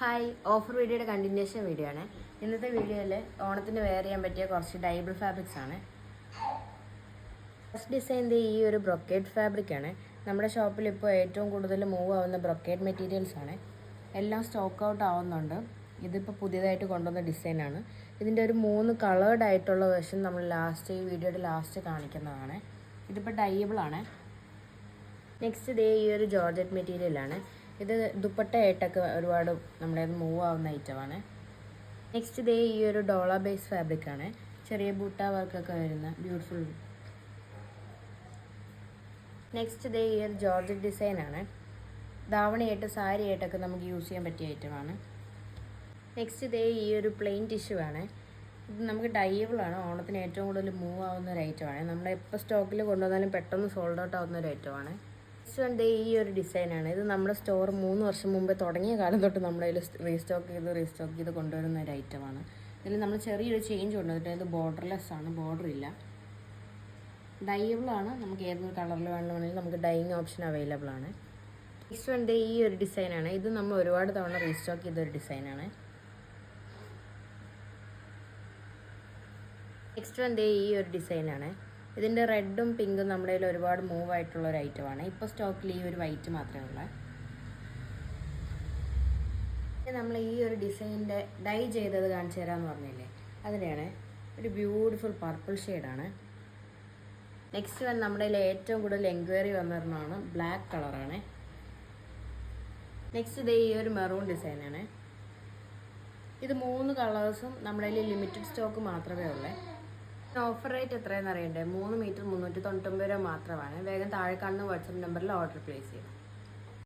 Hi, offer വീഡിയോയുടെ continuation video ആണ്. ഇന്നത്തെ വീഡിയോയിൽ ഓണത്തിന് വെയർ ചെയ്യാൻ പറ്റിയ കുറച്ച് ഡൈബിൾ ഫാബ്രിക്സ് ആണ്. ഫസ്റ്റ് ഡിസൈൻ്റെ ഈ ഒരു ബ്രൊക്കേഡ് ഫാബ്രിക് ആണ്. നമ്മുടെ ഷോപ്പിൽ ഇപ്പോൾ ഏറ്റവും കൂടുതൽ മൂവ് ആവുന്ന ബ്രൊക്കേഡ് മെറ്റീരിയൽസ് ആണ്. എല്ലാം സ്റ്റോക്ക് ഔട്ട് ആവുന്നുണ്ട്. ഇതിപ്പോൾ പുതിയതായിട്ട് കൊണ്ടുവന്ന ഡിസൈനാണ്. ഇതിൻ്റെ ഒരു 3 കളേർഡ് ആയിട്ടുള്ള വേർഷൻ നമ്മൾ ഈ വീഡിയോയുടെ ലാസ്റ്റ് കാണിക്കുന്നതാണ്. ഇതിപ്പോൾ ഡൈബിൾ ആണ്. നെക്സ്റ്റ് ഡേ ഈ ഒരു ജോർജറ്റ് മെറ്റീരിയലാണ്. ഇത് ദുപ്പട്ടയായിട്ടൊക്കെ ഒരുപാട് നമ്മളെ മൂവ് ആവുന്ന ഐറ്റമാണ്. നെക്സ്റ്റ് ഡേ ഈ ഒരു ഡോള ബേസ് ഫാബ്രിക്കാണ്. ചെറിയ ബൂട്ട വർക്കൊക്കെ വരുന്ന ബ്യൂട്ടിഫുൾ. നെക്സ്റ്റ് ഡേ ഈ ഒരു ജോർജറ്റ് ഡിസൈനാണ്. ധാവണിയായിട്ട് സാരി ആയിട്ടൊക്കെ നമുക്ക് യൂസ് ചെയ്യാൻ പറ്റിയ ഐറ്റമാണ്. നെക്സ്റ്റ് ഡേ ഈ ഒരു പ്ലെയിൻ ടിഷ്യൂ ആണ്. ഇത് നമുക്ക് ഡൈബിളാണ്. ഓണത്തിന് ഏറ്റവും കൂടുതൽ മൂവ് ആവുന്ന ഒരു ഐറ്റമാണ്. നമ്മൾ എപ്പോൾ സ്റ്റോക്കിൽ കൊണ്ടുവന്നാലും പെട്ടെന്ന് സോൾഡ് ഔട്ട് ആവുന്ന ഒരു ഐറ്റമാണ്. നെക്സ്റ്റ് വൺ ഡേ ഈ ഒരു ഡിസൈനാണ്. ഇത് നമ്മുടെ സ്റ്റോർ 3 വർഷം മുമ്പേ തുടങ്ങിയ കാലം തൊട്ട് നമ്മളതിൽ റീസ്റ്റോക്ക് ചെയ്ത് കൊണ്ടുവരുന്ന ഒരു ഐറ്റമാണ്. ഇതിൽ നമ്മൾ ചെറിയൊരു ചേഞ്ച് കൊണ്ടുവന്നിട്ട് ഇത് ബോർഡർലെസ് ആണ്, ബോർഡർ ഇല്ല. ഡൈബിളാണ്. നമുക്ക് ഏതൊരു കളറിൽ വേണമെങ്കിൽ നമുക്ക് ഡൈയിങ് ഓപ്ഷൻ അവൈലബിൾ ആണ്. നെക്സ്റ്റ് വൺ ഡേ ഈ ഒരു ഡിസൈനാണ്. ഇത് നമ്മൾ ഒരുപാട് തവണ റീസ്റ്റോക്ക് ചെയ്തൊരു ഡിസൈനാണ്. നെക്സ്റ്റ് വൺ ഡേ ഈ ഒരു ഡിസൈനാണ്. ഇതിൻ്റെ റെഡും പിങ്കും നമ്മുടെ കയ്യിൽ ഒരുപാട് മൂവ് ആയിട്ടുള്ള ഒരു ഐറ്റമാണ്. ഇപ്പോൾ സ്റ്റോക്കിൽ ഈ ഒരു വൈറ്റ് മാത്രമേ ഉള്ളൂ. നമ്മൾ ഈ ഒരു ഡിസൈനിൻ്റെ ഡൈ ചെയ്തത് കാണിച്ചു തരാമെന്ന് പറഞ്ഞില്ലേ, അതിനെയാണ്. ഒരു ബ്യൂട്ടിഫുൾ പർപ്പിൾ ഷെയ്ഡാണ്. നെക്സ്റ്റ് വൺ നമ്മുടെ കയ്യിൽ ഏറ്റവും കൂടുതൽ എൻക്വയറി വന്നിരുന്നതാണ് ബ്ലാക്ക് കളറാണ്. നെക്സ്റ്റ് ഡേ ഈ ഒരു മെറൂൺ ഡിസൈനാണ്. ഇത് 3 കളേഴ്സും നമ്മുടെ കയ്യിൽ ലിമിറ്റഡ് സ്റ്റോക്ക് മാത്രമേ ഉള്ളൂ. ഓഫർ റേറ്റ് എത്രയെന്ന് അറിയണ്ടേ? 3 മീറ്റർ 399 രൂപ മാത്രമാണ്. വേഗം താഴെ കാണുന്ന വാട്സപ്പ് നമ്പറിൽ ഓർഡർ പ്ലേസ് ചെയ്യും.